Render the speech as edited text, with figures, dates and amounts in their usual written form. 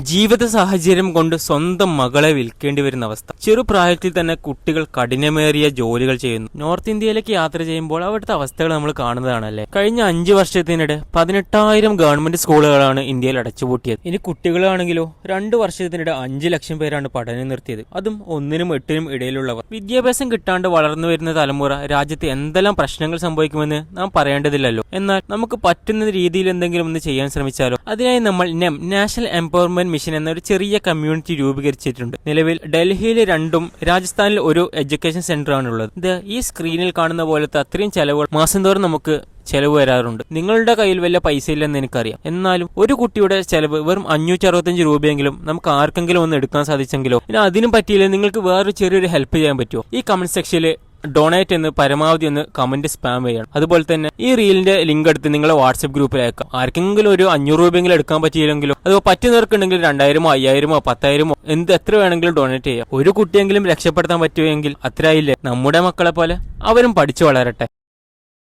ജീവിത സാഹചര്യം കൊണ്ട് സ്വന്തം മകളെ വിൽക്കേണ്ടി വരുന്ന അവസ്ഥ. ചെറുപ്രായത്തിൽ തന്നെ കുട്ടികൾ കഠിനമേറിയ ജോലികൾ ചെയ്യുന്നു. നോർത്ത് ഇന്ത്യയിലേക്ക് യാത്ര ചെയ്യുമ്പോൾ അവിടുത്തെ അവസ്ഥകൾ നമ്മൾ കാണുന്നതാണല്ലേ. കഴിഞ്ഞ 5 വർഷത്തിനിടെ 18,000 ഗവൺമെന്റ് സ്കൂളുകളാണ് ഇന്ത്യയിൽ അടച്ചുപൂട്ടിയത്. ഇനി കുട്ടികളാണെങ്കിലോ 2 വർഷത്തിനിടെ 5 ലക്ഷം പേരാണ് പഠനം നിർത്തിയത്. അതും 1-നും 8-നും ഇടയിലുള്ളവർ. വിദ്യാഭ്യാസം കിട്ടാണ്ട് വളർന്നു വരുന്ന തലമുറ രാജ്യത്ത് എന്തെല്ലാം പ്രശ്നങ്ങൾ സംഭവിക്കുമെന്ന് നാം പറയേണ്ടതില്ലല്ലോ. എന്നാൽ നമുക്ക് പറ്റുന്ന രീതിയിൽ എന്തെങ്കിലും ഒന്ന് ചെയ്യാൻ ശ്രമിച്ചാലോ. അതിനായി നമ്മൾ നാഷണൽ എംപവർമെന്റ് മിഷൻ എന്ന ഒരു ചെറിയ കമ്മ്യൂണിറ്റി രൂപീകരിച്ചിട്ടുണ്ട്. നിലവിൽ ഡൽഹിയിൽ 2-ഉം രാജസ്ഥാനിൽ 1 എഡ്യൂക്കേഷൻ സെന്റർ ആണുള്ളത്. ഇത് ഈ സ്ക്രീനിൽ കാണുന്ന പോലത്തെ അത്രയും ചെലവുകൾ മാസം തോറും നമുക്ക് ചെലവ് വരാറുണ്ട്. നിങ്ങളുടെ കയ്യിൽ വല്ല പൈസ ഇല്ലെന്ന് എനിക്കറിയാം. എന്നാലും ഒരു കുട്ടിയുടെ ചെലവ് വെറും 565 രൂപയെങ്കിലും നമുക്ക് ആർക്കെങ്കിലും ഒന്ന് എടുക്കാൻ സാധിച്ചെങ്കിലോ. ഇനി അതിനും പറ്റിയില്ല, നിങ്ങൾക്ക് വേറൊരു ചെറിയൊരു ഹെൽപ്പ് ചെയ്യാൻ പറ്റുമോ? ഈ കമന്റ് സെക്ഷനിൽ ഡൊണേറ്റ് എന്ന് പരമാവധി ഒന്ന് കമന്റ് സ്പാം ചെയ്യണം. അതുപോലെ തന്നെ ഈ റീലിന്റെ ലിങ്ക് എടുത്ത് നിങ്ങളെ വാട്സ്ആപ്പ് ഗ്രൂപ്പിൽ അയക്കാം. ആർക്കെങ്കിലും ഒരു 500 രൂപയെങ്കിലും എടുക്കാൻ പറ്റിയില്ലെങ്കിലോ, അതോ പറ്റുന്നവർക്കുണ്ടെങ്കിൽ 2000-ഓ 5000-ഓ 10,000-ഓ എത്ര വേണമെങ്കിലും ഡൊണേറ്റ് ചെയ്യാം. ഒരു കുട്ടിയെങ്കിലും രക്ഷപ്പെടുത്താൻ പറ്റുമെങ്കിൽ അത്രയില്ലേ. നമ്മുടെ മക്കളെ പോലെ അവരും പഠിച്ചു വളരട്ടെ.